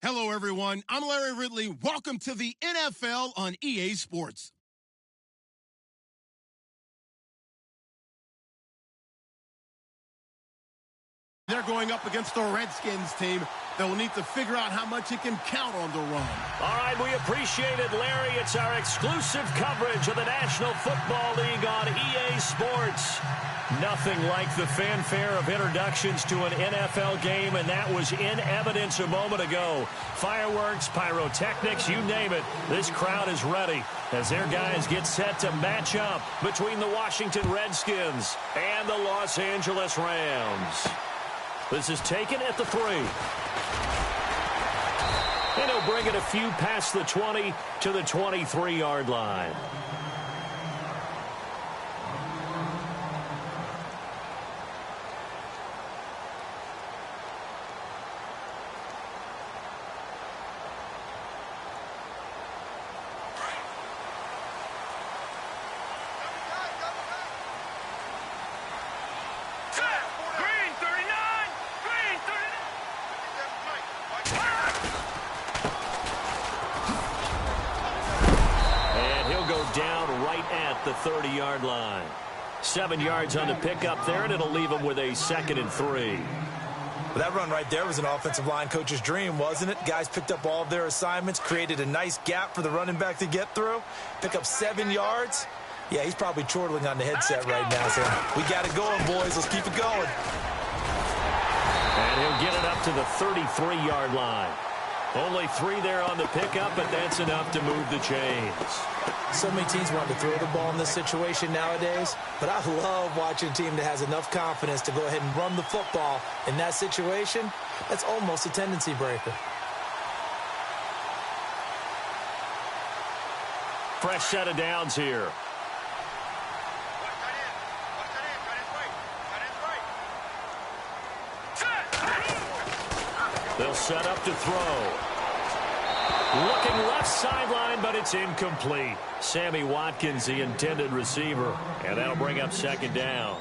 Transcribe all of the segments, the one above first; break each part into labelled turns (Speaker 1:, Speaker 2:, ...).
Speaker 1: Hello, everyone. I'm Larry Ridley. Welcome to the NFL on EA Sports. They're going up against the Redskins team that will need to figure out how much it can count on the run.
Speaker 2: All right, we appreciate it, Larry. It's our exclusive coverage of the National Football League on EA Sports. Nothing like the fanfare of introductions to an NFL game, and that was in evidence a moment ago. Fireworks, pyrotechnics, you name it. This crowd is ready as their guys get set to match up between the Washington Redskins and the Los Angeles Rams. This is taken at the 3. And he'll bring it a few past the 20 to the 23-yard line. The 30-yard line. 7 yards on the pickup there, and it'll leave him with a 2nd and 3.
Speaker 3: Well, that run right there was an offensive line coach's dream, wasn't it? Guys picked up all of their assignments, created a nice gap for the running back to get through, pick up 7 yards. Yeah, he's probably chortling on the headset right now, saying, we got it going, boys. Let's keep it going.
Speaker 2: And he'll get it up to the 33-yard line. Only 3 there on the pickup, but that's enough to move the chains.
Speaker 3: So many teams want to throw the ball in this situation nowadays, but I love watching a team that has enough confidence to go ahead and run the football in that situation. That's almost a tendency breaker.
Speaker 2: Fresh set of downs here. They'll set up to throw. Looking left sideline, but it's incomplete. Sammy Watkins, the intended receiver, and that'll bring up 2nd down.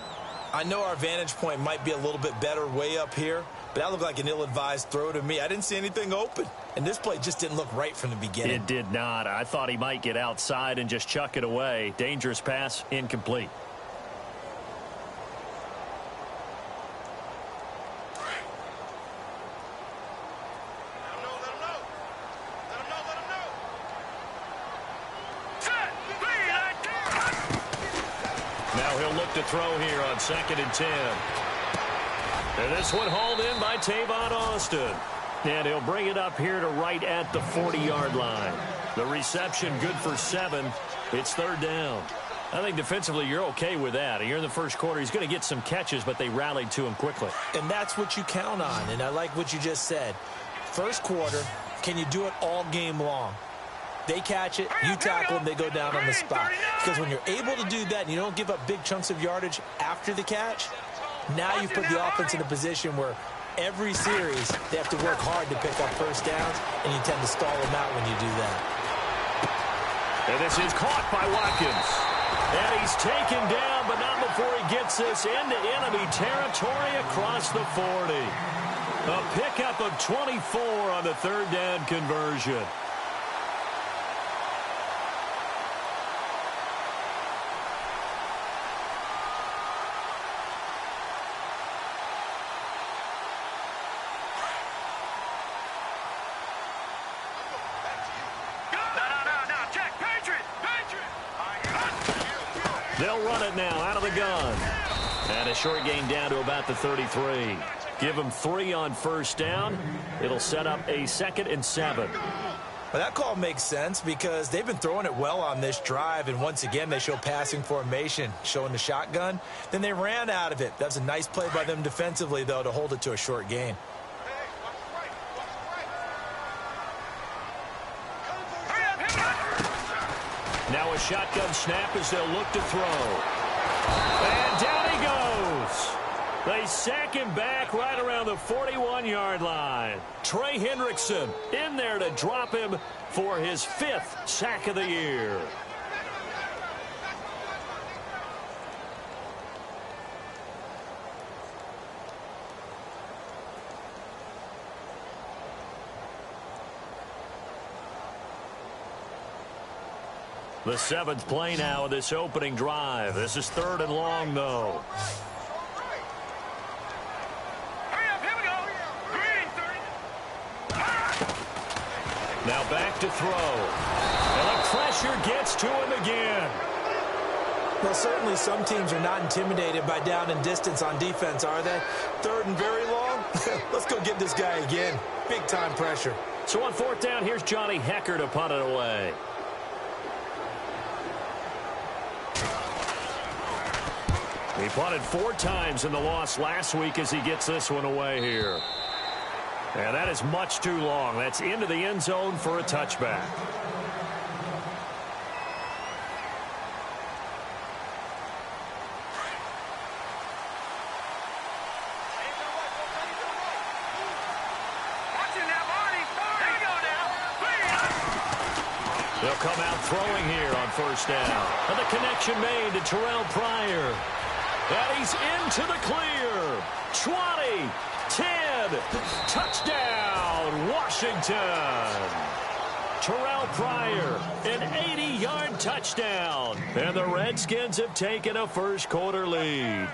Speaker 3: I know our vantage point might be a little bit better way up here, but that looked like an ill-advised throw to me. I didn't see anything open, and this play just didn't look right from the beginning.
Speaker 2: It did not. I thought he might get outside and just chuck it away. Dangerous pass, incomplete. To throw here on 2nd and 10. And this one hauled in by Tavon Austin. And he'll bring it up here to right at the 40-yard line. The reception good for 7. It's 3rd down. I think defensively you're okay with that. Here in the first quarter, he's going to get some catches, but they rallied to him quickly.
Speaker 3: And that's what you count on. And I like what you just said. First quarter, can you do it all game long? They catch it, you tackle them, they go down on the spot. Because when you're able to do that and you don't give up big chunks of yardage after the catch, now you put the offense in a position where every series they have to work hard to pick up first downs, and you tend to stall them out when you do that.
Speaker 2: And this is caught by Watkins. And he's taken down, but not before he gets this into enemy territory across the 40. A pickup of 24 on the 3rd down conversion. They'll run it now out of the gun. And a short gain down to about the 33. Give them 3 on first down. It'll set up a 2nd and 7.
Speaker 3: Well, that call makes sense because they've been throwing it well on this drive, and once again they show passing formation, showing the shotgun. Then they ran out of it. That was a nice play by them defensively, though, to hold it to a short gain.
Speaker 2: Now a shotgun snap as they'll look to throw. And down he goes. They sack him back right around the 41-yard line. Trey Hendrickson in there to drop him for his 5th sack of the year. The 7th play now of this opening drive. This is 3rd and long, though. Now back to throw. And the pressure gets to him again.
Speaker 3: Well, certainly some teams are not intimidated by down and distance on defense, are they? 3rd and very long? Let's go get this guy again. Big-time pressure.
Speaker 2: So on 4th down, here's Johnny Hecker to punt it away. He punted 4 times in the loss last week as he gets this one away here. And that is much too long. That's into the end zone for a touchback. They'll come out throwing here on 1st down. And the connection made to Terrell Pryor. And he's into the clear. 20, 10, touchdown, Washington. Terrell Pryor, an 80-yard touchdown. And the Redskins have taken a first-quarter lead.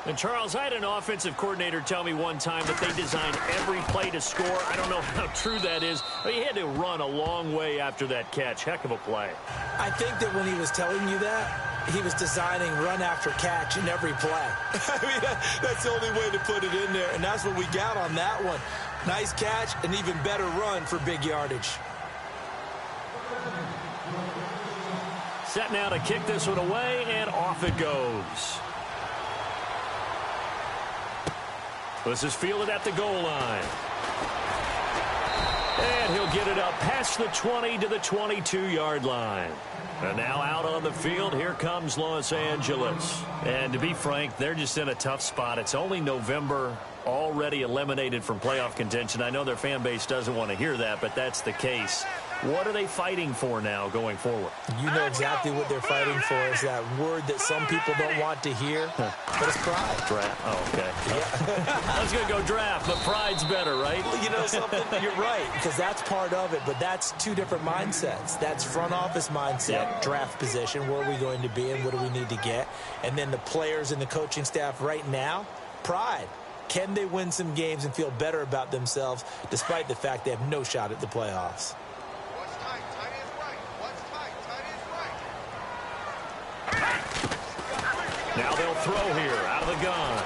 Speaker 2: And, Charles, I had an offensive coordinator tell me one time that they designed every play to score. I don't know how true that is, but he had to run a long way after that catch. Heck of a play.
Speaker 3: I think that when he was telling you that, he was designing run after catch in every play. I mean, that's the only way to put it in there, and that's what we got on that one. Nice catch, an even better run for big yardage.
Speaker 2: Set now to kick this one away, and off it goes. This is fielded at the goal line. And he'll get it up past the 20 to the 22-yard line. And now out on the field, here comes Los Angeles. And to be frank, they're just in a tough spot. It's only November, already eliminated from playoff contention. I know their fan base doesn't want to hear that, but that's the case. What are they fighting for now going forward?
Speaker 3: You know exactly what they're fighting for is that word that some people don't want to hear, but it's pride.
Speaker 2: Draft. Oh, okay. Yeah. I was going to go draft, but pride's better, right?
Speaker 3: Well, you know something? You're right, because that's part of it, but that's 2 different mindsets. That's front office mindset, draft position, where are we going to be and what do we need to get? And then the players and the coaching staff right now, pride. Can they win some games and feel better about themselves despite the fact they have no shot at the playoffs?
Speaker 2: Now they'll throw here out of the gun.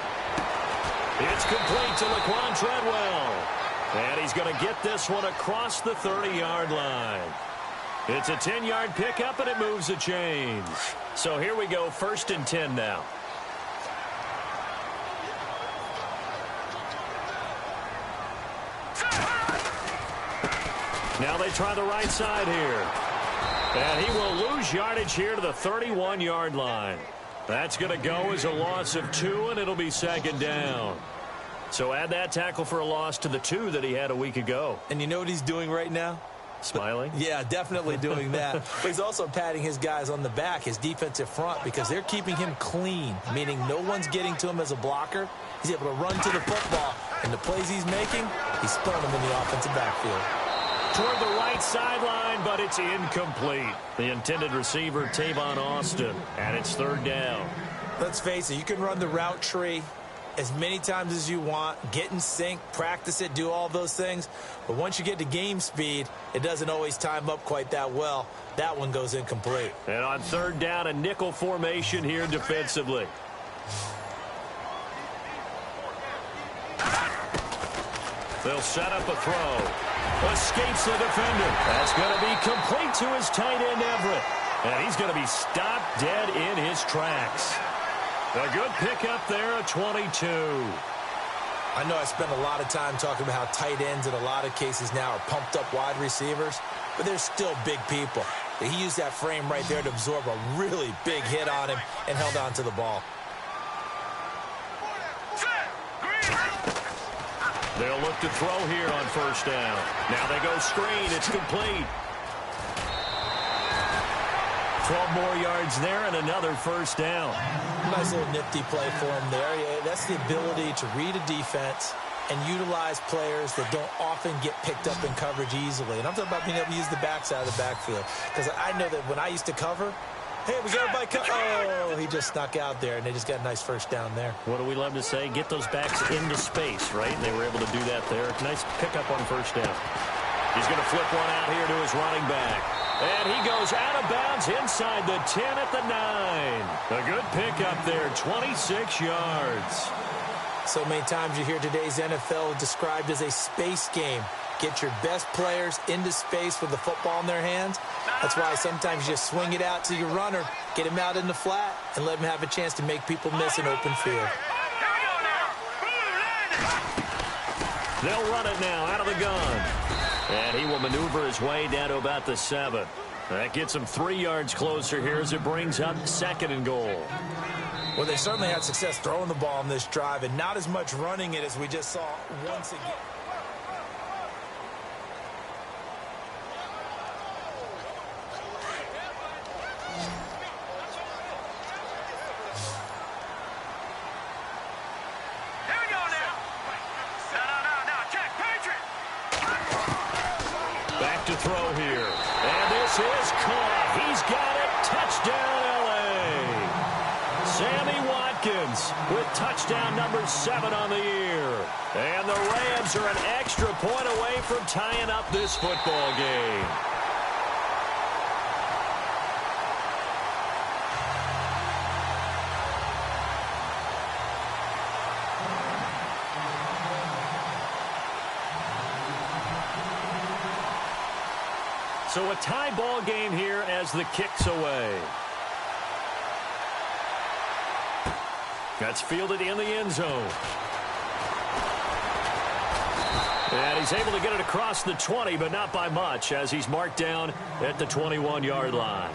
Speaker 2: It's complete to Laquan Treadwell. And he's going to get this one across the 30-yard line. It's a 10-yard pickup, and it moves the chains. So here we go, 1st and 10 now. Now they try the right side here. And he will lose yardage here to the 31-yard line. That's going to go as a loss of 2, and it'll be 2nd down. So add that tackle for a loss to the 2 that he had a week ago.
Speaker 3: And you know what he's doing right now?
Speaker 2: Smiling?
Speaker 3: Yeah, definitely doing that. But he's also patting his guys on the back, his defensive front, because they're keeping him clean, meaning no one's getting to him as a blocker. He's able to run to the football, and the plays he's making, he's spelling them in the offensive backfield.
Speaker 2: Toward the right sideline, but it's incomplete. The intended receiver, Tavon Austin, and it's 3rd down.
Speaker 3: Let's face it, you can run the route tree as many times as you want, get in sync, practice it, do all those things. But once you get to game speed, it doesn't always time up quite that well. That one goes incomplete.
Speaker 2: And on 3rd down, a nickel formation here defensively. They'll set up a throw. Escapes the defender. That's going to be complete to his tight end, Everett. And he's going to be stopped dead in his tracks. A good pickup there at 22.
Speaker 3: I know I spend a lot of time talking about how tight ends in a lot of cases now are pumped up wide receivers, but they're still big people. He used that frame right there to absorb a really big hit on him and held on to the ball.
Speaker 2: They'll look to throw here on 1st down. Now they go screen. It's complete. 12 more yards there and another 1st down.
Speaker 3: Nice little nifty play for him there. Yeah, that's the ability to read a defense and utilize players that don't often get picked up in coverage easily. And I'm talking about being able to use the backside of the backfield. Because I know that when I used to cover, hey, we got a bike. Oh, he just snuck out there, and they just got a nice first down there.
Speaker 2: What do we love to say? Get those backs into space, right? And they were able to do that there. Nice pickup on first down. He's going to flip one out here to his running back. And he goes out of bounds inside the 10 at the 9. A good pickup there, 26 yards.
Speaker 3: So many times you hear today's NFL described as a space game. Get your best players into space with the football in their hands. That's why sometimes you just swing it out to your runner, get him out in the flat, and let him have a chance to make people miss an open field.
Speaker 2: They'll run it now out of the gun. And he will maneuver his way down to about the 7. That gets him 3 yards closer here as it brings up 2nd and goal.
Speaker 3: Well, they certainly had success throwing the ball in this drive and not as much running it as we just saw once again.
Speaker 2: Back to throw here. And this is caught. He's got it. Touchdown, L.A. Sammy Watkins with touchdown number 7 on the year. And the Rams are an extra point away from tying up this football game. So a tie ball game here as the kick's away. That's fielded in the end zone. And he's able to get it across the 20, but not by much, as he's marked down at the 21-yard line.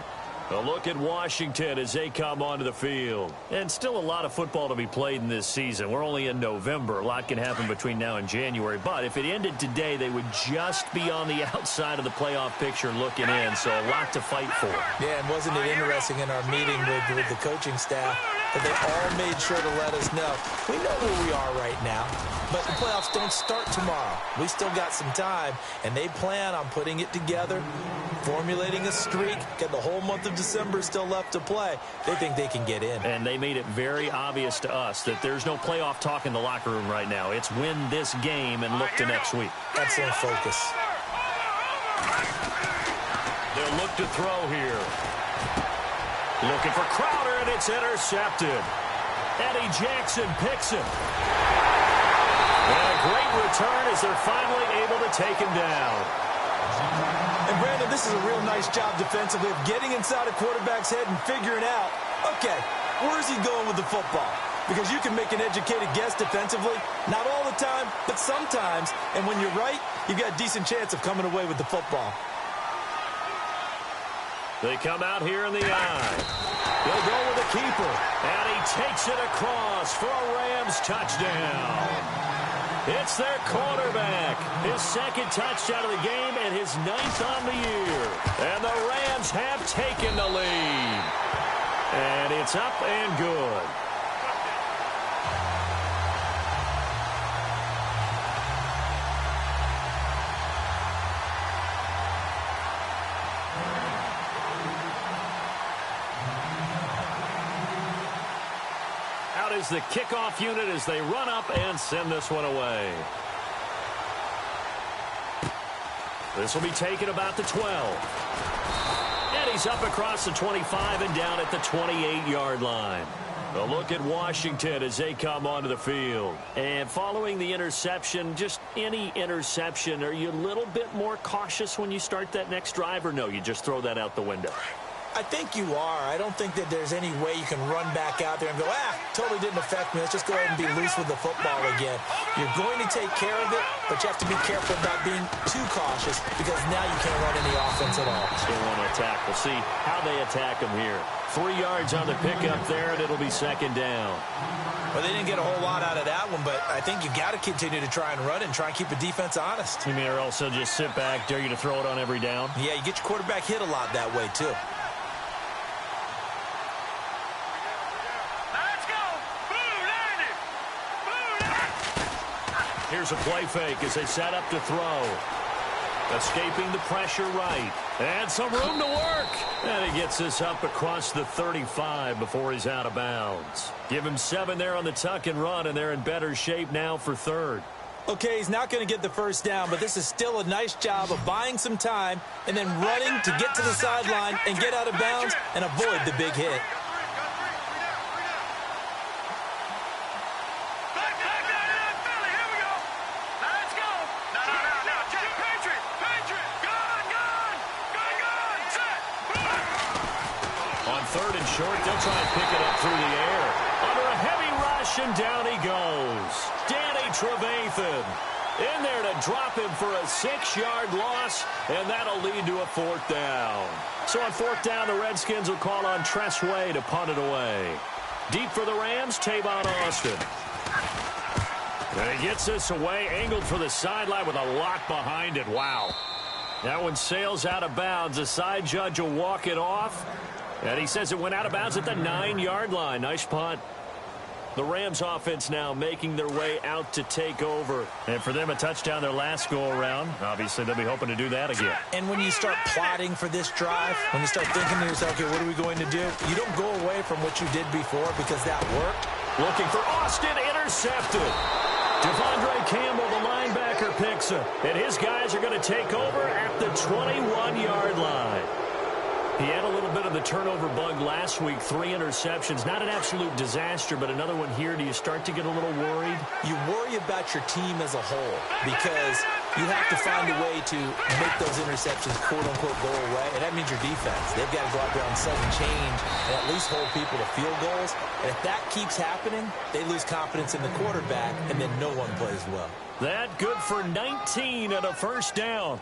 Speaker 2: A look at Washington as they come onto the field. And still a lot of football to be played in this season. We're only in November. A lot can happen between now and January. But if it ended today, they would just be on the outside of the playoff picture looking in. So a lot to fight for.
Speaker 3: Yeah, and wasn't it interesting in our meeting with the coaching staff that they all made sure to let us know, we know where we are right now, but the playoffs don't start tomorrow. We still got some time, and they plan on putting it together, formulating a streak, got the whole month of December still left to play. They think they can get in.
Speaker 2: And they made it very obvious to us that there's no playoff talk in the locker room right now. It's win this game and look to next week.
Speaker 3: Excellent focus.
Speaker 2: They'll look to throw here. Looking for Crowder, and it's intercepted. Eddie Jackson picks him. And a great return as they're finally able to take him down.
Speaker 3: And Brandon, this is a real nice job defensively of getting inside a quarterback's head and figuring out, okay, where's he going with the football? Because you can make an educated guess defensively, not all the time, but sometimes. And when you're right, you've got a decent chance of coming away with the football.
Speaker 2: They come out here in the eye. They'll go with the keeper. And he takes it across for a Rams touchdown. It's their quarterback. His 2nd touchdown of the game and his 9th on the year. And the Rams have taken the lead. And it's up and good. Is the kickoff unit as they run up and send this one away. This will be taken about the 12. And he's up across the 25 and down at the 28-yard line. A look at Washington as they come onto the field. And following the interception, just any interception, are you a little bit more cautious when you start that next drive, or no, you just throw that out the window?
Speaker 3: I think you are. I don't think that there's any way you can run back out there and go, totally didn't affect me. Let's just go ahead and be loose with the football again. You're going to take care of it, but you have to be careful about being too cautious because now you can't run any offense at all.
Speaker 2: Still want to attack. We'll see how they attack them here. 3 yards on the pickup there, and it'll be 2nd down.
Speaker 3: Well, they didn't get a whole lot out of that one, but I think you got to continue to try and run and try and keep the defense honest.
Speaker 2: You mean or also just sit back, dare you to throw it on every down?
Speaker 3: Yeah, you get your quarterback hit a lot that way, too.
Speaker 2: Here's a play fake as they set up to throw. Escaping the pressure right. And some room to work. And he gets this up across the 35 before he's out of bounds. Give him 7 there on the tuck and run, and they're in better shape now for third.
Speaker 3: Okay, he's not going to get the first down, but this is still a nice job of buying some time and then running to get to the sideline and get out of bounds and avoid the big hit.
Speaker 2: Third and short, they'll try and pick it up through the air. Under a heavy rush, and down he goes. Danny Trevathan in there to drop him for a 6-yard loss, and that'll lead to a 4th down. So on 4th down, the Redskins will call on Tress Way to punt it away. Deep for the Rams, Tavon Austin. And he gets this away, angled for the sideline with a lot behind it. Wow. That one sails out of bounds. The side judge will walk it off. And he says it went out of bounds at the 9-yard line. Nice punt. The Rams offense now making their way out to take over. And for them, a touchdown their last go-around. Obviously, they'll be hoping to do that again.
Speaker 3: And when you start plotting for this drive, when you start thinking to yourself, okay, what are we going to do? You don't go away from what you did before because that worked.
Speaker 2: Looking for Austin, intercepted. Devondre Campbell, the linebacker, picks him. And his guys are going to take over at the 21-yard line. He had a little bit of the turnover bug last week, 3 interceptions. Not an absolute disaster, but another one here. Do you start to get a little worried?
Speaker 3: You worry about your team as a whole because you have to find a way to make those interceptions, quote-unquote, go away, and that means your defense. They've got to go out there on sudden change and at least hold people to field goals. And if that keeps happening, they lose confidence in the quarterback, and then no one plays well.
Speaker 2: That good for 19 and a 1st down.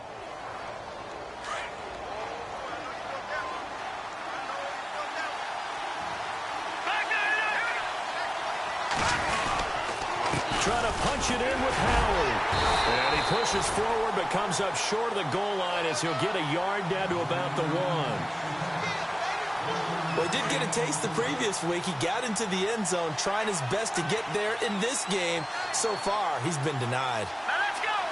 Speaker 2: Trying to punch it in with Howard. And he pushes forward but comes up short of the goal line as he'll get a yard down to about the 1.
Speaker 3: Well, he did get a taste the previous week. He got into the end zone trying his best to get there in this game. So far, he's been denied.
Speaker 4: Now let's go. All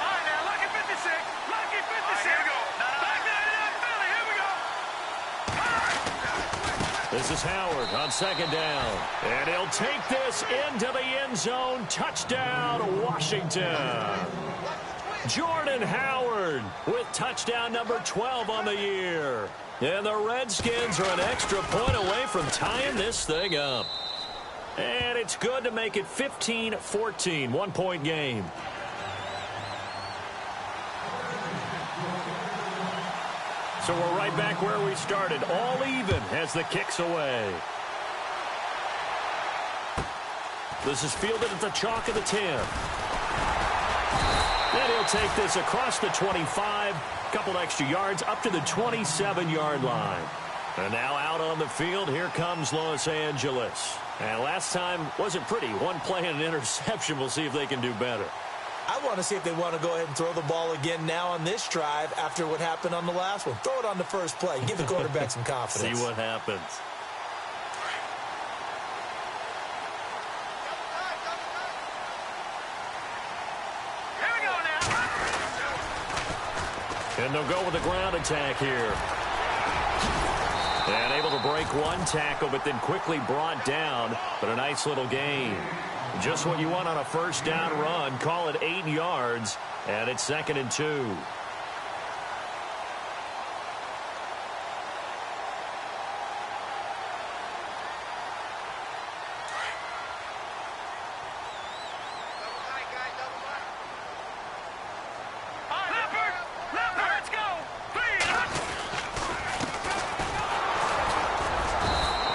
Speaker 4: right, now, lucky 56. Lucky 56. Here we go. Back that up, Philly. Here we go.
Speaker 2: This is Howard on 2nd down. And he'll take this into the end zone. Touchdown, Washington. Jordan Howard with touchdown number 12 on the year. And the Redskins are an extra point away from tying this thing up. And it's good to make it 15-14, 1-point game. So we're right back where we started, all even as the kick's away. This is fielded at the chalk of the 10. And he'll take this across the 25, a couple extra yards up to the 27-yard line. And now out on the field, here comes Los Angeles. And last time wasn't pretty. One play and an interception. We'll see if they can do better.
Speaker 3: I want to see if they want to go ahead and throw the ball again now on this drive after what happened on the last one. Throw it on the first play. Give the quarterback some confidence.
Speaker 2: See what happens.
Speaker 4: Here we go now.
Speaker 2: And they'll go with the ground attack here. And able to break one tackle, but then quickly brought down. But a nice little gain. Just what you want on a 1st down run. Call it 8 yards, and it's 2nd and 2.
Speaker 4: Let's go.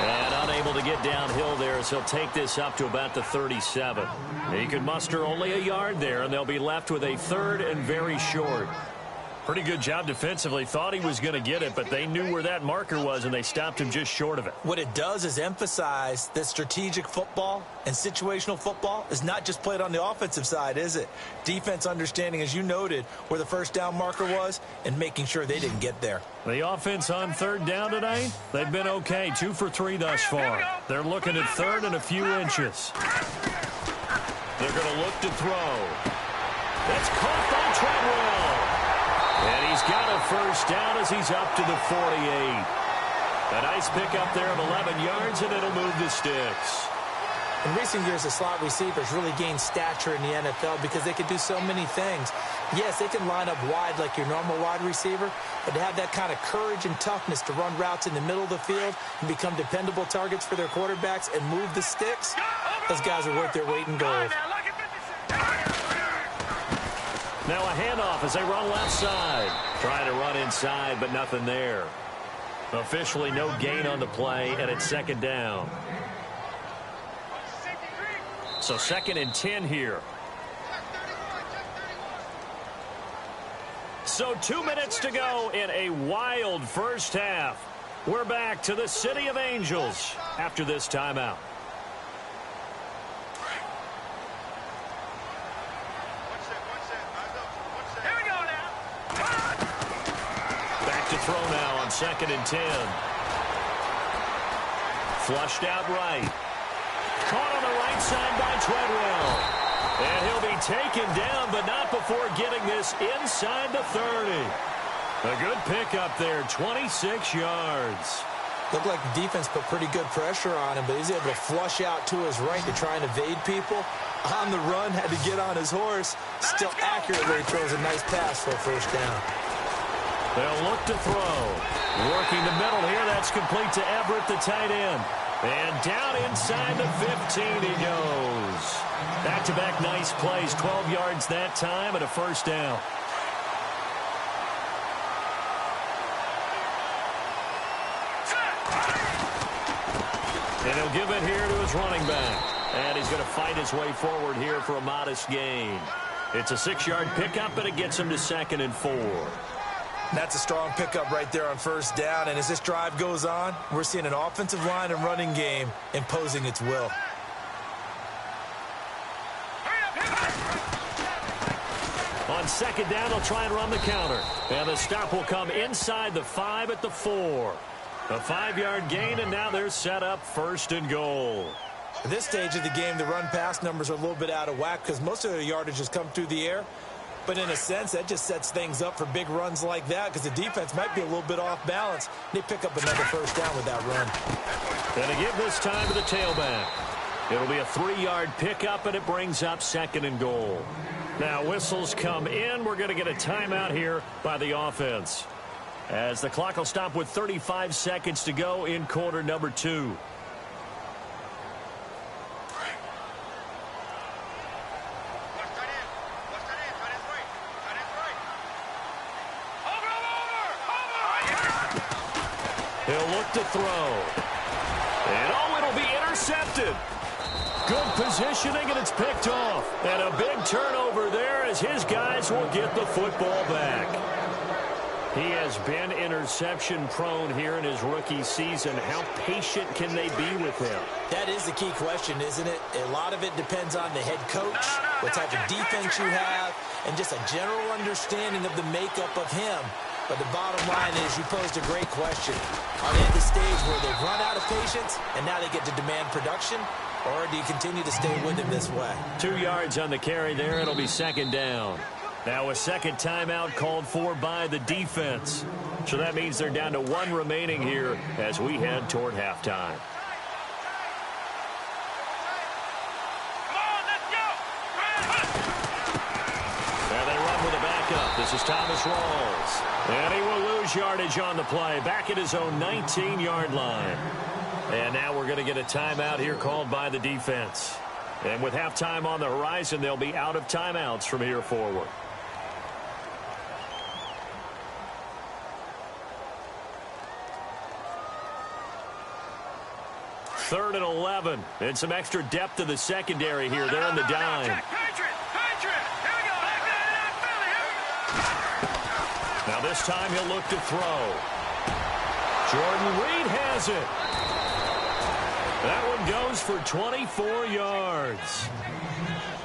Speaker 2: And unable to get downhill there as he'll take this up to about the 37. He can muster only a yard there, and they'll be left with a 3rd and very short. Pretty good job defensively. Thought he was going to get it, but they knew where that marker was, and they stopped him just short of it.
Speaker 3: What it does is emphasize that strategic football and situational football is not just played on the offensive side, is it? Defense understanding, as you noted, where the 1st down marker was and making sure they didn't get there.
Speaker 2: The offense on 3rd down tonight, they've been okay. 2 for 3 thus far. They're looking at 3rd and a few inches. They're going to look to throw. That's caught by Treadwell. And he's got a first down as he's up to the 48. A nice pickup there of 11 yards, and it'll move the sticks.
Speaker 3: In recent years, the slot receivers really gained stature in the NFL because they can do so many things. Yes, they can line up wide like your normal wide receiver, but to have that kind of courage and toughness to run routes in the middle of the field and become dependable targets for their quarterbacks and move the sticks, those guys are worth their weight in gold.
Speaker 2: Now a handoff as they run left side. Trying to run inside, but nothing there. Officially no gain on the play, and it's second down. So 2nd and 10 here. So 2 minutes to go in a wild first half. We're back to the City of Angels after this timeout.
Speaker 4: Here we go now.
Speaker 2: Back to throw now on 2nd and 10. Flushed out right. Caught on the right side by Treadwell. And he'll be taken down, but not before getting this inside the 30. A good pickup there, 26 yards.
Speaker 3: Looked like the defense put pretty good pressure on him, but he's able to flush out to his right to try and evade people. On the run, had to get on his horse. Still accurately throws a nice pass for a first down.
Speaker 2: They'll look to throw. Working the middle here, that's complete to Everett, the tight end. And down inside the 15 he goes. Back-to-back nice plays, 12 yards that time and a first down. And he'll give it here to his running back. And he's going to fight his way forward here for a modest gain. It's a 6-yard pickup, but it gets him to 2nd and 4.
Speaker 3: That's a strong pickup right there on first down, and as this drive goes on, we're seeing an offensive line and running game imposing its will.
Speaker 2: On 2nd down, they'll try and run the counter. And the stop will come inside the 5 at the 4. A 5-yard gain, and now they're set up 1st and goal.
Speaker 3: At this stage of the game, the run-pass numbers are a little bit out of whack because most of their yardage has come through the air. But in a sense, that just sets things up for big runs like that because the defense might be a little bit off balance. They pick up another first down with that run.
Speaker 2: Going to give this time to the tailback. It'll be a 3-yard pickup, and it brings up 2nd and goal. Now whistles come in. We're going to get a timeout here by the offense, as the clock will stop with 35 seconds to go in quarter number 2. He'll look to throw. And oh, it'll be intercepted. Good positioning, and it's picked off. And a big turnover there as his guys will get the football back. He has been interception prone here in his rookie season. How patient can they be with him?
Speaker 3: That is the key question, isn't it? A lot of it depends on the head coach, what type of defense you have, and just a general understanding of the makeup of him. But the bottom line is you posed a great question. Are they at the stage where they've run out of patience and now they get to demand production? Or do you continue to stay with him this way? 2
Speaker 2: yards on the carry there. It'll be 2nd down. Now a second timeout called for by the defense. So that means they're down to 1 remaining here as we head toward halftime. Now they run with a backup. This is Thomas Rawls. And he will lose yardage on the play. Back at his own 19-yard line. And now we're going to get a timeout here called by the defense. And with halftime on the horizon, they'll be out of timeouts from here forward. Third and 11. And some extra depth to the secondary here. They're in the dime. Now this time he'll look to throw. Jordan Reed has it. That one goes for 24 yards.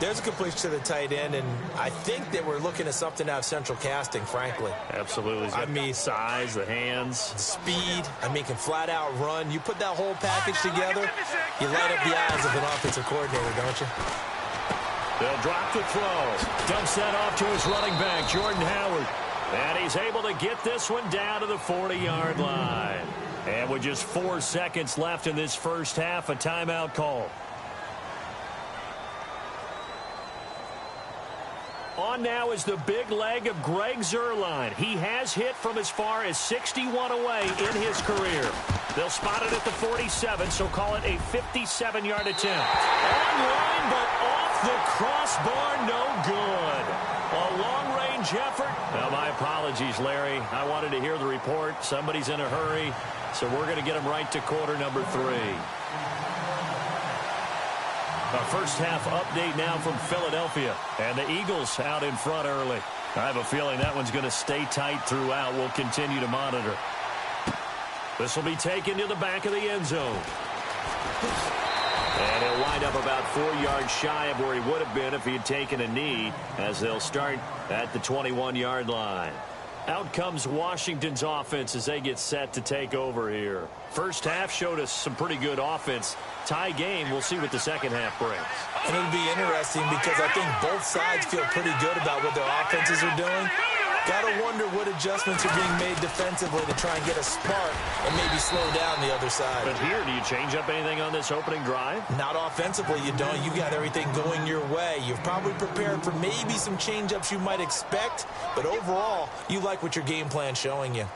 Speaker 3: There's a completion to the tight end, and I think that we're looking at something out of central casting, frankly.
Speaker 2: Absolutely. I mean, size, the hands.
Speaker 3: Speed. I mean, can flat out run. You put that whole package together, you light up the eyes of an offensive coordinator, don't you?
Speaker 2: They'll drop the throw. Dumps that off to his running back, Jordan Howard. And he's able to get this one down to the 40-yard line. And with just 4 seconds left in this first half, a timeout call. On now is the big leg of Greg Zuerlein. He has hit from as far as 61 away in his career. They'll spot it at the 47, so call it a 57-yard attempt. Online, but off the crossbar, no good. A long-range effort. Now, my apologies, Larry. I wanted to hear the report. Somebody's in a hurry, so we're going to get him right to quarter number 3. A first-half update now from Philadelphia. And the Eagles out in front early. I have a feeling that one's going to stay tight throughout. We'll continue to monitor. This will be taken to the back of the end zone. And he'll wind up about 4 yards shy of where he would have been if he had taken a knee, as they'll start at the 21-yard line. Out comes Washington's offense as they get set to take over here. First half showed us some pretty good offense. Tie game, we'll see what the second half brings.
Speaker 3: And it'll be interesting because I think both sides feel pretty good about what their offenses are doing. Got to wonder what adjustments are being made defensively to try and get a spark and maybe slow down the other side.
Speaker 2: But here, do you change up anything on this opening drive?
Speaker 3: Not offensively, you don't. You got everything going your way. You've probably prepared for maybe some change-ups you might expect, but overall, you like what your game plan's showing you.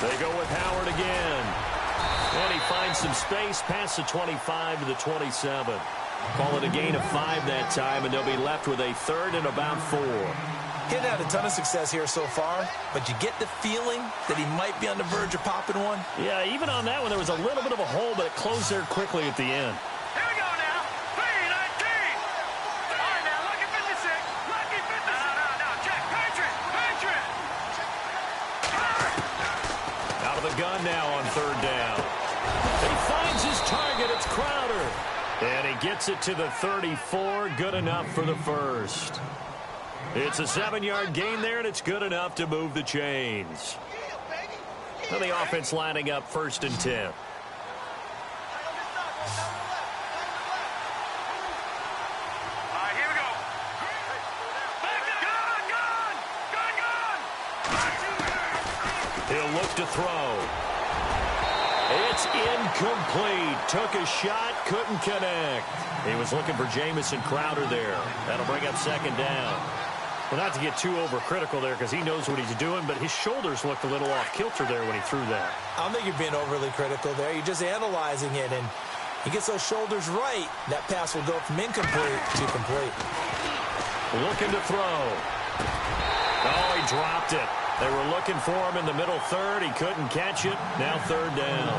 Speaker 2: They go with Howard again. And he finds some space past the 25 to the 27. Call it a gain of 5 that time, and they'll be left with a third and about 4.
Speaker 3: He hadn't had a ton of success here so far, but you get the feeling that he might be on the verge of popping one.
Speaker 2: Yeah, even on that one, there was a little bit of a hole, but it closed there quickly at the end.
Speaker 4: Here we go now. 3-19. All right, now, lucky 56. Lucky 56. No, check. Patriot.
Speaker 2: Out of the gun now on third down. He finds his target. It's Crowder. And he gets it to the 34. Good enough for the first. It's a 7-yard gain there, and it's good enough to move the chains. And the offense lining up 1st and 10.
Speaker 4: All right, here we go. Gun.
Speaker 2: He'll look to throw. It's incomplete. Took a shot, couldn't connect. He was looking for Jamison Crowder there. That'll bring up 2nd down. Well, not to get too overcritical there because he knows what he's doing, but his shoulders looked a little off kilter there when he threw that.
Speaker 3: I don't think you're being overly critical there. You're just analyzing it, and he gets those shoulders right. That pass will go from incomplete to complete.
Speaker 2: Looking to throw. Oh, he dropped it. They were looking for him in the middle third. He couldn't catch it. Now 3rd down.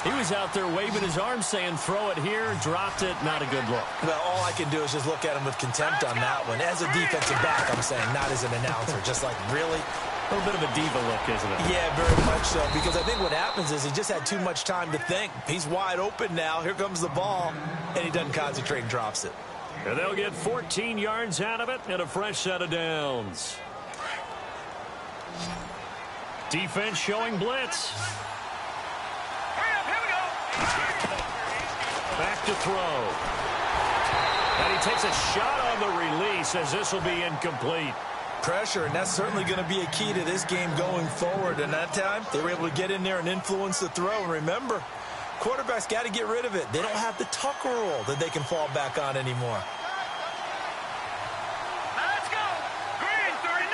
Speaker 2: He was out there waving his arms saying, throw it here, dropped it, not a good look.
Speaker 3: Well, all I can do is just look at him with contempt on that one. As a defensive back, I'm saying, not as an announcer. Just like, really?
Speaker 2: A little bit of a diva look, isn't it?
Speaker 3: Yeah, very much so. Because I think what happens is he just had too much time to think. He's wide open now. Here comes the ball. And he doesn't concentrate and drops it.
Speaker 2: And they'll get 14 yards out of it and a fresh set of downs. Defense showing blitz. Back to throw. And he takes a shot on the release as this will be incomplete.
Speaker 3: Pressure, and that's certainly going to be a key to this game going forward. And that time, they were able to get in there and influence the throw. And remember, quarterbacks got to get rid of it. They don't have the tuck rule that they can fall back on anymore.
Speaker 4: Let's go. Green, 39.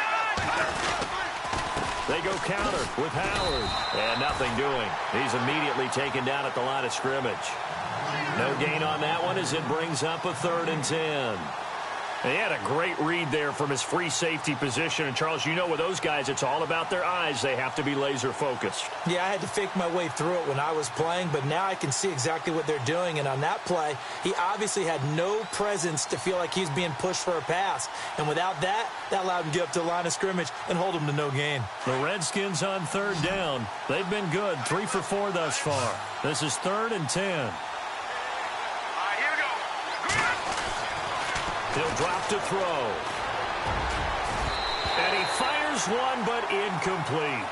Speaker 2: They go counter with Howard. And nothing doing. He's immediately taken down at the line of scrimmage. No gain on that one as it brings up a 3rd and 10. And he had a great read there from his free safety position. And, Charles, you know with those guys, it's all about their eyes. They have to be laser focused.
Speaker 3: Yeah, I had to fake my way through it when I was playing, but now I can see exactly what they're doing. And on that play, he obviously had no presence to feel like he's being pushed for a pass. And without that, that allowed him to get up to the line of scrimmage and hold him to no gain.
Speaker 2: The Redskins on 3rd down. They've been good, 3 for 4 thus far. This is 3rd and 10.
Speaker 4: Here we go.
Speaker 2: He'll drop to throw. And he fires one, but incomplete.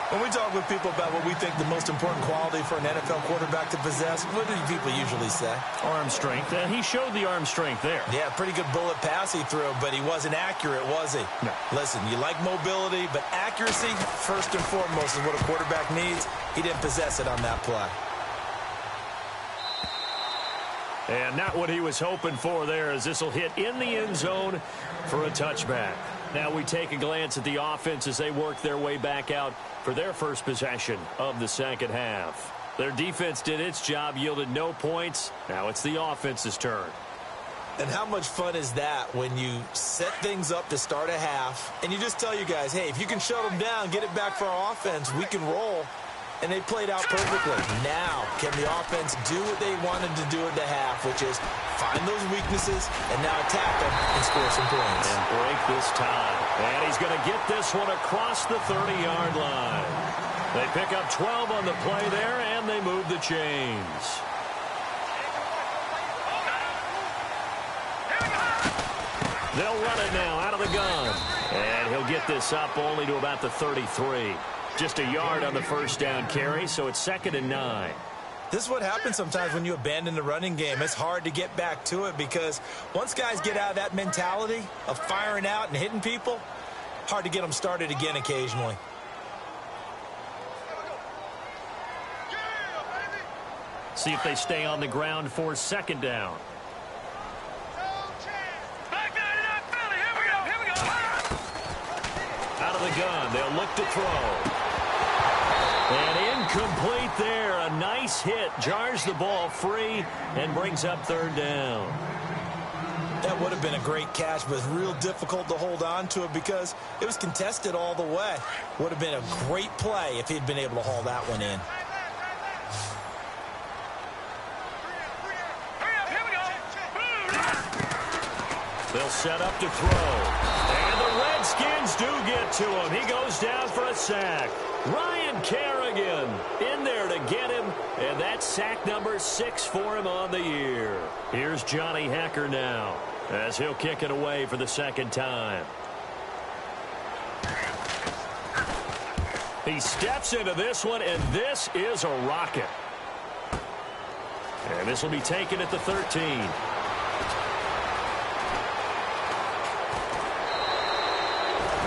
Speaker 3: When we talk with people about what we think the most important quality for an NFL quarterback to possess, what do people usually say?
Speaker 2: Arm strength, and he showed the arm strength there.
Speaker 3: Yeah, pretty good bullet pass he threw, but he wasn't accurate, was he?
Speaker 2: No.
Speaker 3: Listen, you like mobility, but accuracy, first and foremost, is what a quarterback needs. He didn't possess it on that play.
Speaker 2: And not what he was hoping for there, as this will hit in the end zone for a touchback. Now we take a glance at the offense as they work their way back out for their first possession of the second half. Their defense did its job, yielded no points. Now it's the offense's turn.
Speaker 3: And how much fun is that when you set things up to start a half, and you just tell you guys, hey, if you can shut them down, get it back for our offense, we can roll. And they played out perfectly. Now, can the offense do what they wanted to do at the half, which is find those weaknesses and now attack them and score some points.
Speaker 2: And break this time. And he's going to get this one across the 30-yard line. They pick up 12 on the play there, and they move the chains. They'll run it now out of the gun. And he'll get this up only to about the 33. Just a yard on the first down carry, so it's 2nd and 9.
Speaker 3: This is what happens sometimes when you abandon the running game. It's hard to get back to it because once guys get out of that mentality of firing out and hitting people, hard to get them started again occasionally.
Speaker 2: See if they stay on the ground for 2nd down. Out of the gun, they'll look to throw. And incomplete there. A nice hit. Jars the ball free and brings up 3rd down.
Speaker 3: That would have been a great catch, but it's real difficult to hold on to it because it was contested all the way. Would have been a great play if he'd been able to haul that one in.
Speaker 2: They'll set up to throw. And the Redskins do get to him. He goes down for a sack. Ryan Kerrigan in there to get him, and that's sack number 6 for him on the year. Here's Johnny Hecker now as he'll kick it away for the 2nd time. He steps into this one, and this is a rocket. And this will be taken at the 13.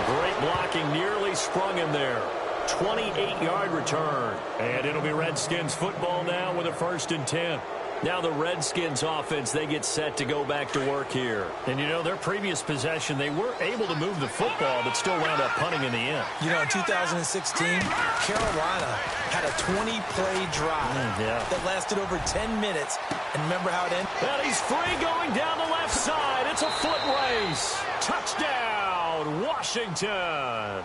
Speaker 2: Great blocking, nearly sprung him there. 28-yard return. And it'll be Redskins football now with a 1st and 10. Now the Redskins offense, they get set to go back to work here. And, you know, their previous possession, they were able to move the football, but still wound up punting in the end.
Speaker 3: You know, in 2016, Carolina had a 20-play drive that lasted over 10 minutes. And remember how it ended?
Speaker 2: And he's free going down the left side. It's a foot race. Touchdown, Washington.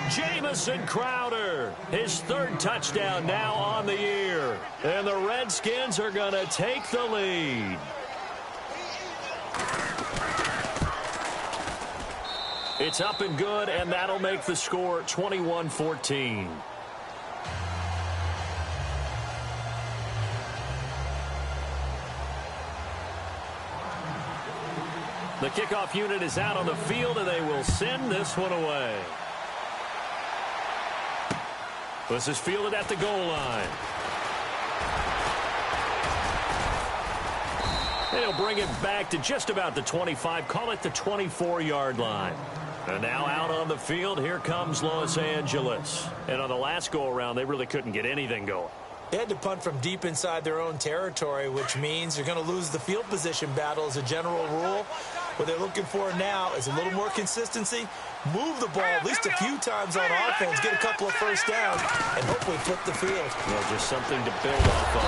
Speaker 2: Jamison Crowder, his 3rd touchdown now on the year. And the Redskins are going to take the lead. It's up and good, and that'll make the score 21-14. The kickoff unit is out on the field, and they will send this one away. This is fielded at the goal line. They'll bring it back to just about the 25, call it the 24-yard line. And now out on the field, here comes Los Angeles. And on the last go-around, they really couldn't get anything going.
Speaker 3: They had to punt from deep inside their own territory, which means they're going to lose the field position battle as a general rule. What they're looking for now is a little more consistency, move the ball at least a few times on offense, get a couple of first downs, and hopefully flip the field.
Speaker 2: Well, just something to build off of.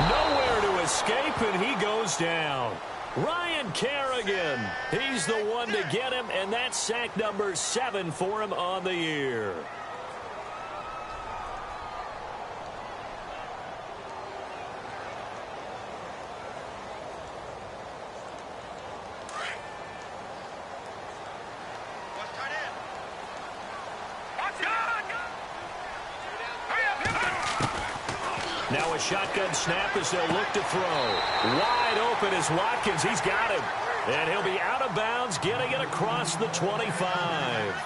Speaker 2: Nowhere to escape, and he goes down. Ryan Kerrigan, he's the one to get him, and that's sack number 7 for him on the year. Now a shotgun snap as they'll look to throw. Wide open is Watkins. He's got him. And he'll be out of bounds, getting it across the 25.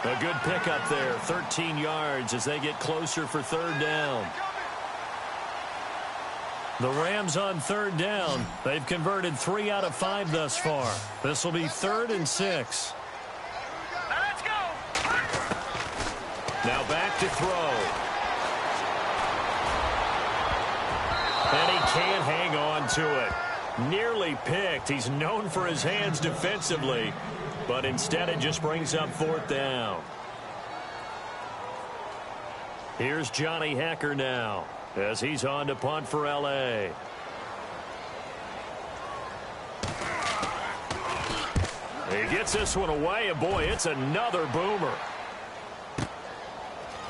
Speaker 2: A good pickup there, 13 yards as they get closer for third down. The Rams on third down. They've converted 3 out of 5 thus far. This will be 3rd and 6.
Speaker 4: Now let's go.
Speaker 2: Now back to throw. And he can't hang on to it. Nearly picked. He's known for his hands defensively, but instead it just brings up 4th down. Here's Johnny Hecker now as he's on to punt for L.A. He gets this one away, and boy, it's another boomer.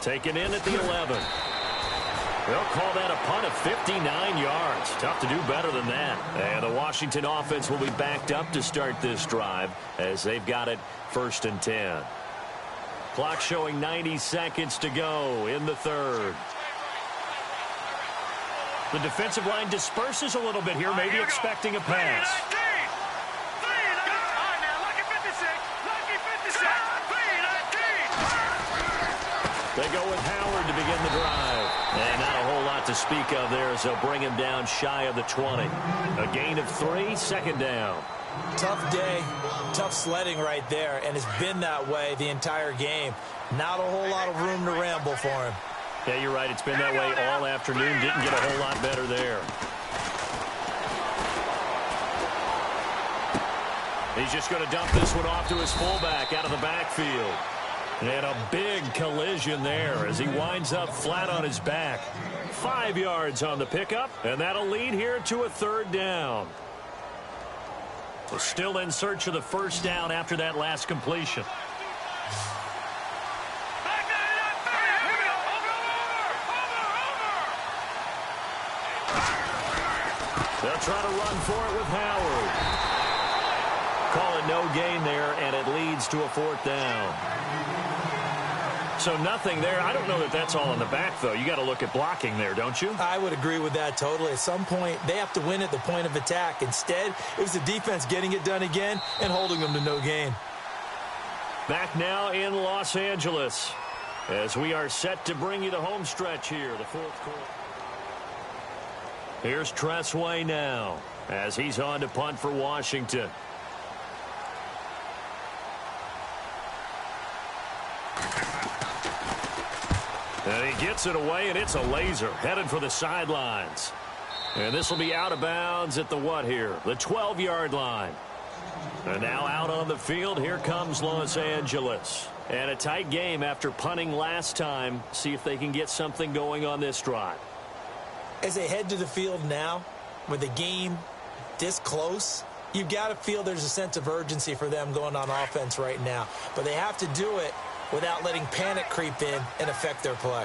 Speaker 2: Taken in at the 11. They'll call that a punt of 59 yards. Tough to do better than that. And the Washington offense will be backed up to start this drive as they've got it 1st and 10. Clock showing 90 seconds to go in the 3rd. The defensive line disperses a little bit here, maybe expecting a pass. They go with Howard to begin the drive. And not a whole lot to speak of there as they'll bring him down shy of the 20. A gain of 3, 2nd down.
Speaker 3: Tough day, tough sledding right there, and it's been that way the entire game. Not a whole lot of room to ramble for him.
Speaker 2: Yeah, you're right. It's been that way all afternoon. Didn't get a whole lot better there. He's just going to dump this one off to his fullback out of the backfield. And a big collision there as he winds up flat on his back. 5 yards on the pickup, and that'll lead here to a 3rd down. We're still in search of the 1st down after that last completion. They'll try to run for it with Howard. Call it no gain there, and it leads to a 4th down. So nothing there. I don't know that that's all in the back, though. You got to look at blocking there, don't you?
Speaker 3: I would agree with that totally. At some point, they have to win at the point of attack. Instead, it was the defense getting it done again and holding them to no gain.
Speaker 2: Back now in Los Angeles as we are set to bring you the home stretch here, the 4th quarter. Here's Tressway now as he's on to punt for Washington. And he gets it away, and it's a laser headed for the sidelines. And this will be out of bounds at the what here? The 12-yard line. And now out on the field, here comes Los Angeles. And a tight game after punting last time. See if they can get something going on this drive.
Speaker 3: As they head to the field now, with the game this close, you've got to feel there's a sense of urgency for them going on offense right now. But they have to do it without letting panic creep in and affect their play.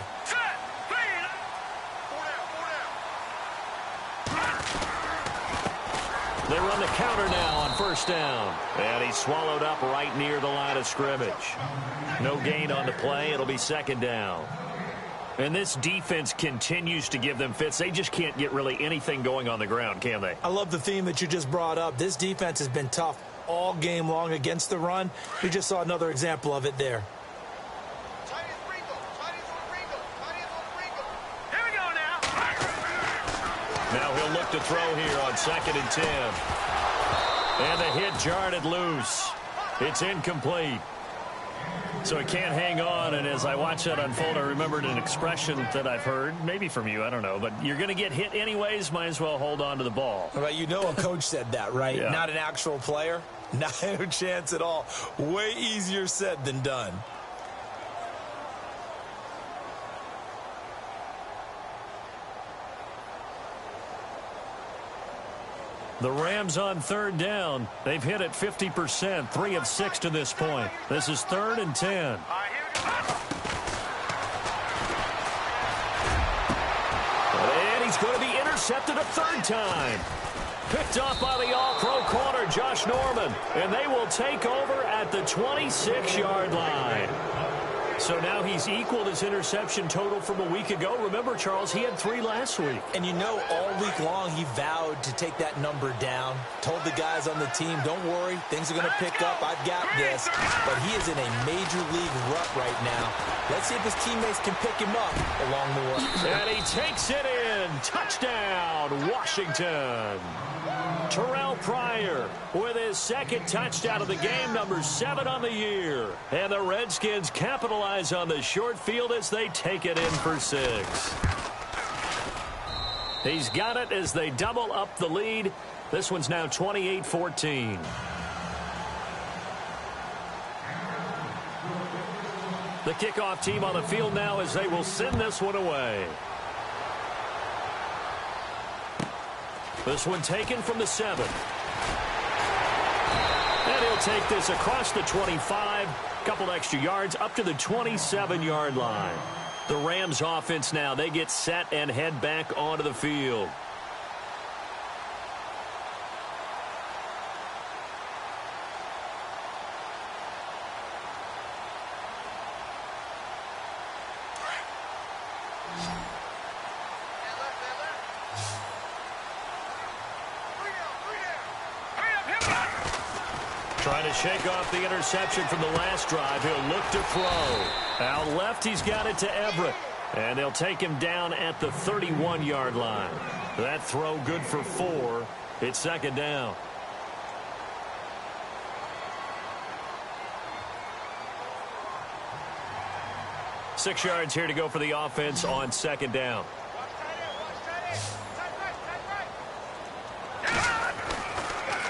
Speaker 2: They run the counter now on 1st down. And he's swallowed up right near the line of scrimmage. No gain on the play. It'll be 2nd down. And this defense continues to give them fits. They just can't get really anything going on the ground, can they?
Speaker 3: I love the theme that you just brought up. This defense has been tough all game long against the run. We just saw another example of it there.
Speaker 2: Now he'll look to throw here on 2nd and 10. And the hit jarred it loose. It's incomplete. So it can't hang on, and as I watch that unfold, I remembered an expression that I've heard, maybe from you, I don't know, but you're going to get hit anyways, might as well hold on to the ball.
Speaker 3: Right, you know a coach said that, right?
Speaker 2: Yeah. Not
Speaker 3: an actual player. Not a chance at all. Way easier said than done.
Speaker 2: The Rams on 3rd down. They've hit it 50%, 3 of 6 to this point. This is 3rd and 10. And he's going to be intercepted a 3rd time. Picked off by the all-pro corner, Josh Norman. And they will take over at the 26-yard line. So now he's equaled his interception total from a week ago. Remember, Charles, he had 3 last week.
Speaker 3: And you know, all week long he vowed to take that number down. Told the guys on the team, don't worry, things are going to pick up. I've got this. But he is in a major league rut right now. Let's see if his teammates can pick him up along the way.
Speaker 2: And he takes it in. Touchdown, Washington. Terrell Pryor with his second touchdown of the game, number 7 on the year. And the Redskins capitalize on the short field as they take it in for 6. He's got it as they double up the lead. This one's now 28-14. The kickoff team on the field now as they will send this one away. This one taken from the 7. And he'll take this across the 25. Couple extra yards up to the 27-yard line. The Rams offense now, they get set and head back onto the field. Trying to shake off the interception from the last drive. He'll look to throw. Out left, he's got it to Everett. And they'll take him down at the 31-yard line. That throw good for 4. It's second down. Six yards here to go for the offense on second down.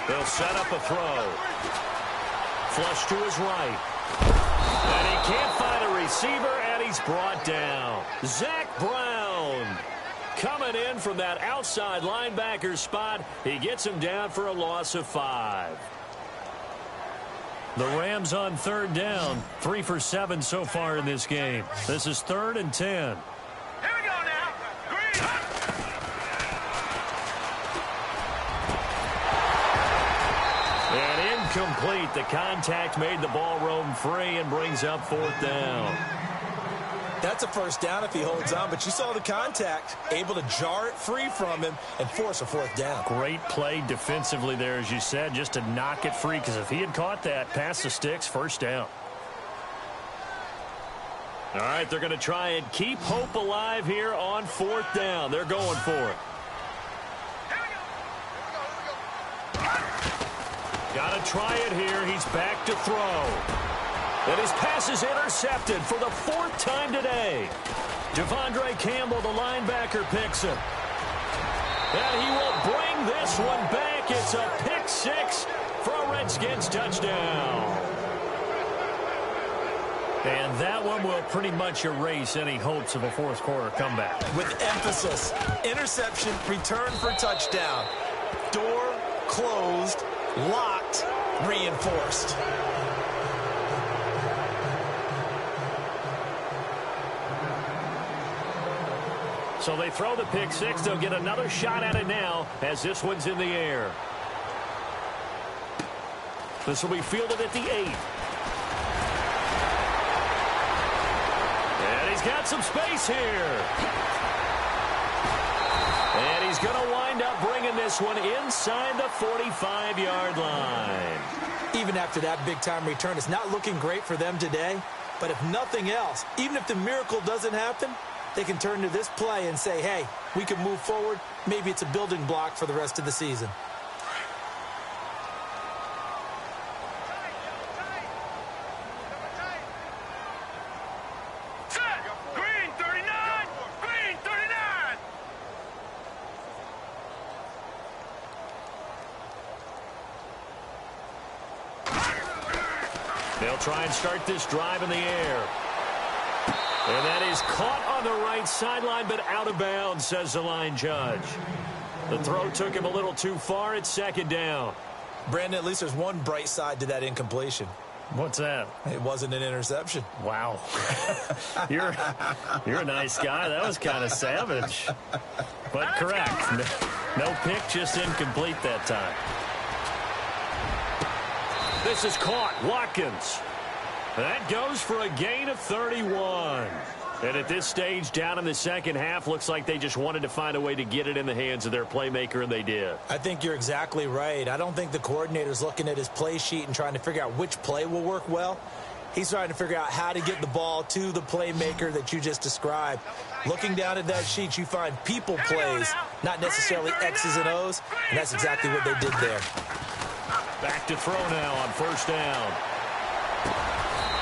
Speaker 2: They'll set up a throw. Flush to his right. And he can't find a receiver, and he's brought down. Zach Brown coming in from that outside linebacker spot. He gets him down for a loss of 5. The Rams on third down. 3 for 7 so far in this game. This is 3rd and 10.
Speaker 4: Here we go now. Green.
Speaker 2: And incomplete. The contact made the ball roam free and brings up 4th down.
Speaker 3: That's a first down if he holds on, but you saw the contact, able to jar it free from him and force a 4th down.
Speaker 2: Great play defensively there, as you said, just to knock it free, because if he had caught that, past the sticks, first down. All right, they're going to try and keep hope alive here on 4th down. They're going for it. Got to try it here. He's back to throw. And his pass is intercepted for the 4th time today. Devondre Campbell, the linebacker, picks him. And he will bring this one back. It's a pick 6 for a Redskins touchdown. And that one will pretty much erase any hopes of a 4th quarter comeback.
Speaker 3: With emphasis, interception, return for touchdown. Door closed, locked, reinforced.
Speaker 2: So they throw the pick 6. They'll get another shot at it now as this one's in the air. This will be fielded at the 8. And he's got some space here. And he's going to wind up bringing this one inside the 45-yard line.
Speaker 3: Even after that big-time return, it's not looking great for them today. But if nothing else, even if the miracle doesn't happen, they can turn to this play and say, hey, we can move forward. Maybe it's a building block for the rest of the season.
Speaker 4: Set. Green 39. Green 39.
Speaker 2: They'll try and start this drive in the air. And that is caught on the right sideline, but out of bounds, says the line judge. The throw took him a little too far. It's second down.
Speaker 3: Brandon, at least there's one bright side to that incompletion.
Speaker 2: What's that?
Speaker 3: It wasn't an interception.
Speaker 2: Wow. You're a nice guy. That was kind of savage. But correct. No pick, just incomplete that time. This is caught. Watkins. That goes for a gain of 31. And at this stage, down in the second half, looks like they just wanted to find a way to get it in the hands of their playmaker, and they did.
Speaker 3: I think you're exactly right. I don't think the coordinator's looking at his play sheet and trying to figure out which play will work well. He's trying to figure out how to get the ball to the playmaker that you just described. Looking down at that sheet, you find people plays, not necessarily X's and O's, and that's exactly what they did there.
Speaker 2: Back to throw now on first down.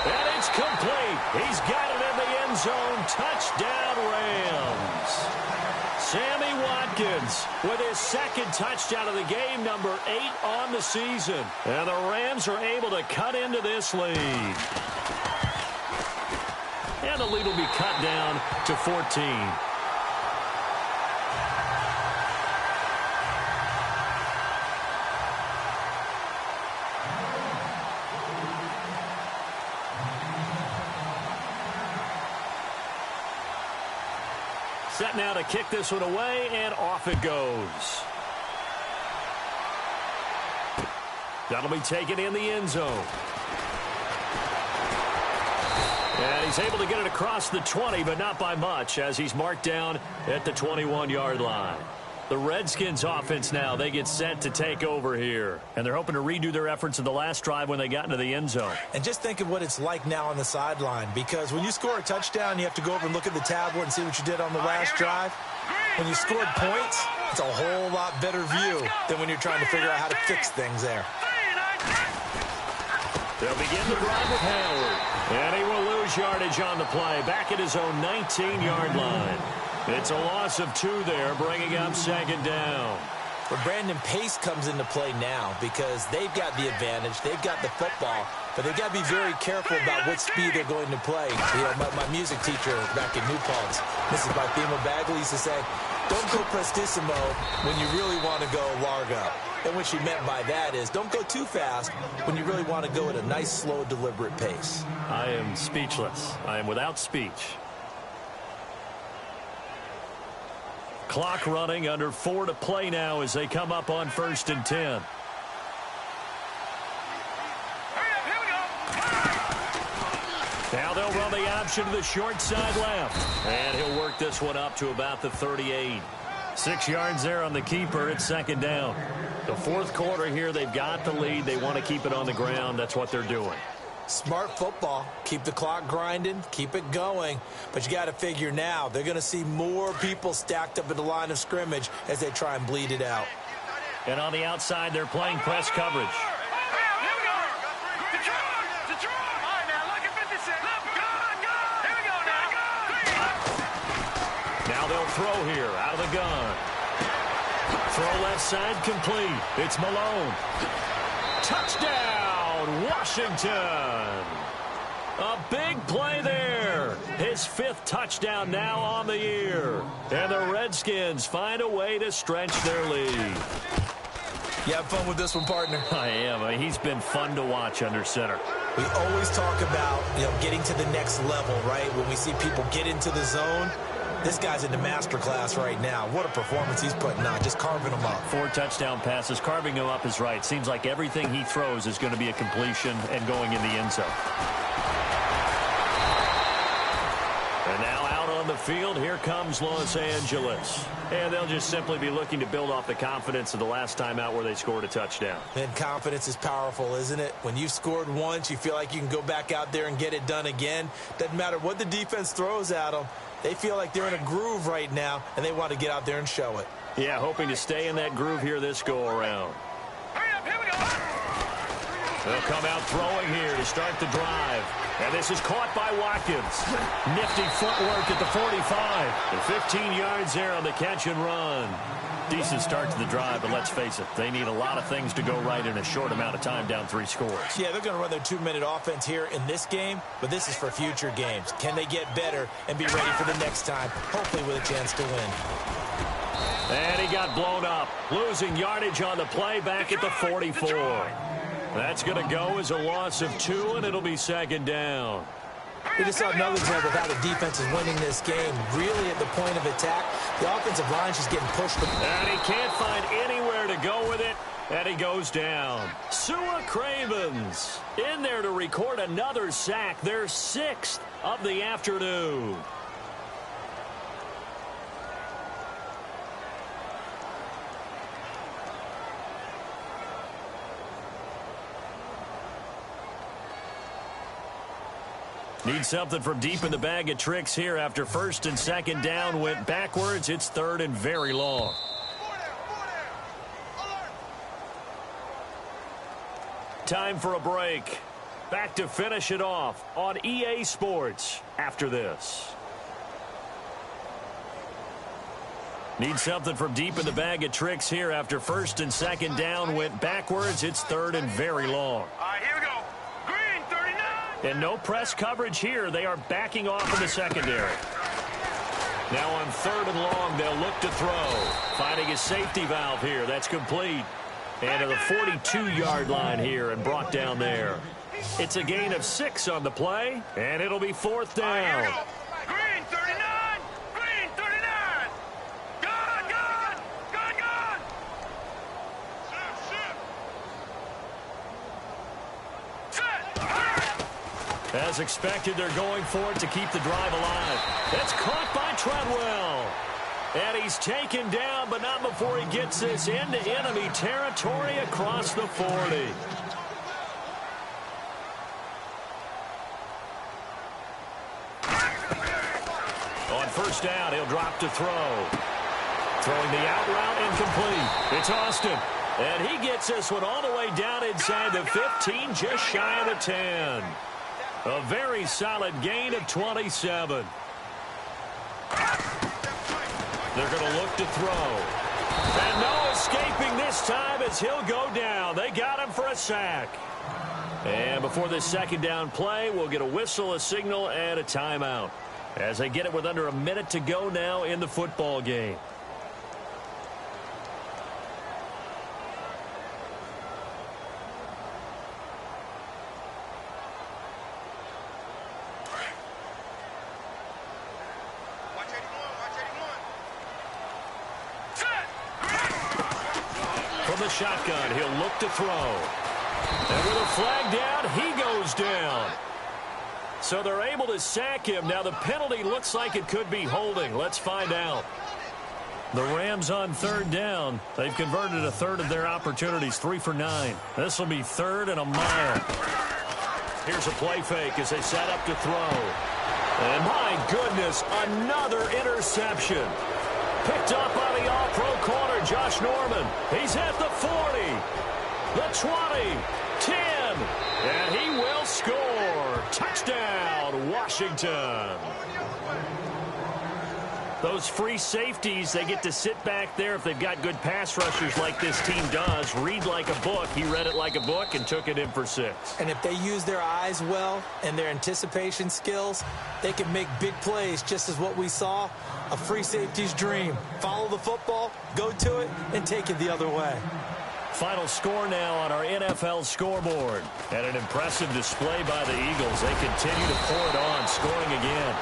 Speaker 2: And it's complete. He's got it in the end zone. Touchdown, Rams. Sammy Watkins with his second touchdown of the game, number 8 on the season. And the Rams are able to cut into this lead. And the lead will be cut down to 14. Set now to kick this one away, and off it goes. That'll be taken in the end zone. And he's able to get it across the 20, but not by much, as he's marked down at the 21-yard line. The Redskins offense now, they get set to take over here. And they're hoping to redo their efforts in the last drive when they got into the end zone.
Speaker 3: And just think of what it's like now on the sideline, because when you score a touchdown, you have to go over and look at the tablet and see what you did on the last drive. When you scored points, it's a whole lot better view than when you're trying to figure out how to fix things there.
Speaker 2: They'll begin the drive with Howard. And he will lose yardage on the play, back at his own 19-yard line. It's a loss of 2 there, bringing up second down.
Speaker 3: But Brandon, pace comes into play now because they've got the advantage. They've got the football, but they've got to be very careful about what speed they're going to play. You know, my music teacher back in New Paltz, Mrs. Bifema Bagley, used to say, don't go prestissimo when you really want to go largo. And what she meant by that is don't go too fast when you really want to go at a nice, slow, deliberate pace.
Speaker 2: I am speechless. I am without speech. Clock running, under 4 to play now as they come up on 1st and 10. Now they'll run the option to the short side left. And he'll work this one up to about the 38. 6 yards there on the keeper. It's second down. The fourth quarter here, they've got the lead. They want to keep it on the ground. That's what they're doing.
Speaker 3: Smart football. Keep the clock grinding. Keep it going. But you got to figure now, they're going to see more people stacked up at the line of scrimmage as they try and bleed it out.
Speaker 2: And on the outside, they're playing press coverage. Now they'll throw here out of the gun. Throw left side complete. It's Malone. Touchdown, Washington. A big play there. His 5th touchdown now on the year. And the Redskins find a way to stretch their lead.
Speaker 3: You have fun with this one, partner?
Speaker 2: I am. He's been fun to watch under center.
Speaker 3: We always talk about, getting to the next level, right? When we see people get into the zone, this guy's in the master class right now. What a performance he's putting on, just carving them up.
Speaker 2: 4 touchdown passes. Carving him up is right. Seems like everything he throws is going to be a completion and going in the end zone. And now out on the field, here comes Los Angeles. And they'll just simply be looking to build off the confidence of the last time out where they scored a touchdown.
Speaker 3: And confidence is powerful, isn't it? When you've scored once, you feel like you can go back out there and get it done again. Doesn't matter what the defense throws at them. They feel like they're in a groove right now, and they want to get out there and show it.
Speaker 2: Yeah, hoping to stay in that groove here this go-around. They'll come out throwing here to start the drive. And this is caught by Watkins. Nifty footwork at the 45. And 15 yards there on the catch and run. Decent start to the drive, but let's face it, they need a lot of things to go right in a short amount of time, down 3 scores.
Speaker 3: Yeah, they're going to run their 2-minute offense here in this game, but this is for future games. Can they get better and be ready for the next time, hopefully with a chance to win?
Speaker 2: And he got blown up, losing yardage on the play back at the 44. That's going to go as a loss of 2, and it'll be second down.
Speaker 3: We just saw another example of how the defense is winning this game. Really at the point of attack, the offensive line is just getting pushed.
Speaker 2: And he can't find anywhere to go with it. And he goes down. Sua Cravens in there to record another sack, their 6th of the afternoon. Need something from deep in the bag of tricks here after first and second down went backwards. It's third and very long. Time for a break. Back to finish it off on EA Sports after this. Need something from deep in the bag of tricks here after first and second down went backwards. It's third and very long.
Speaker 4: All right, here we go. Green, 39.
Speaker 2: And no press coverage here. They are backing off in the secondary. Now on third and long, they'll look to throw. Finding a safety valve here. That's complete. And to the 42-yard line here and brought down there. It's a gain of 6 on the play, and it'll be fourth down.
Speaker 4: All right, here we go. Green, 39. Green, 39. Gone, gone. Gone, gone. Set.
Speaker 2: As expected, they're going for it to keep the drive alive. That's caught by Treadwell. And he's taken down, but not before he gets this into enemy territory across the 40. On first down, he'll drop to throw. Throwing the out route incomplete. It's Austin. And he gets this one all the way down inside the 15, just shy of the 10. A very solid gain of 27. They're going to look to throw. And no escaping this time as he'll go down. They got him for a sack. And before this second down play, we'll get a whistle, a signal, and a timeout. As they get it with under a minute to go now in the football game. The shotgun, he'll look to throw. And with a flag down, he goes down. So they're able to sack him. Now the penalty looks like it could be holding. Let's find out. The Rams on third down. They've converted a third of their opportunities, 3 for 9. This will be third and a mile. Here's a play fake as they set up to throw. And my goodness, another interception. Picked up by the all-pro corner, Josh Norman. He's at the 40, the 20, 10, and he will score. Touchdown, Washington. Those free safeties, they get to sit back there if they've got good pass rushers like this team does. Read like a book. He read it like a book and took it in for 6.
Speaker 3: And if they use their eyes well and their anticipation skills, they can make big plays, just as what we saw, a free safety's dream. Follow the football, go to it, and take it the other way.
Speaker 2: Final score now on our NFL scoreboard. And an impressive display by the Eagles. They continue to pour it on, scoring again.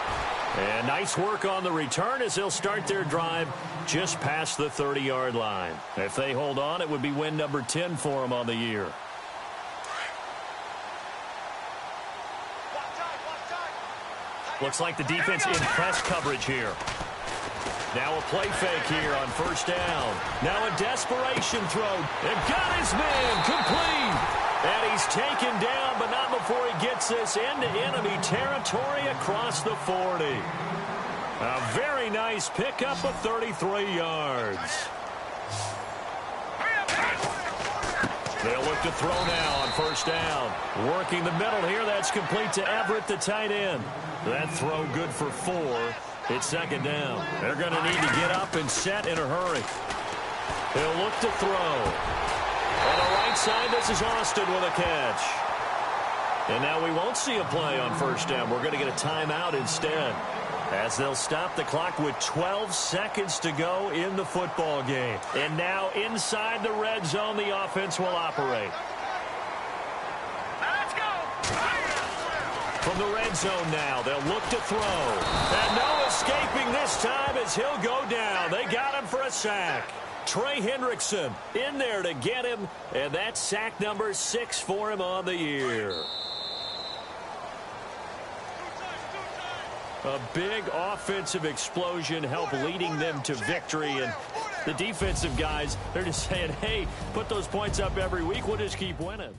Speaker 2: And nice work on the return as they'll start their drive just past the 30-yard line. If they hold on, it would be win number 10 for them on the year. Looks like the defense in press coverage here. Now a play fake here on first down. Now a desperation throw. And got his man complete. And he's taken down, but not before he gets this into enemy territory across the 40. A very nice pickup of 33 yards. They'll look to throw now on first down. Working the middle here. That's complete to Everett, the tight end. That throw good for 4. It's second down. They're going to need to get up and set in a hurry. They'll look to throw. On the right side, this is Austin with a catch. And now we won't see a play on first down. We're going to get a timeout instead, as they'll stop the clock with 12 seconds to go in the football game. And now inside the red zone, the offense will operate.
Speaker 4: Let's go.
Speaker 2: From the red zone now, they'll look to throw. And no escaping this time as he'll go down. They got him for a sack. Trey Hendrickson in there to get him, and that's sack number 6 for him on the year. A big offensive explosion helped leading them to victory, and the defensive guys, they're just saying, hey, put those points up every week, we'll just keep winning.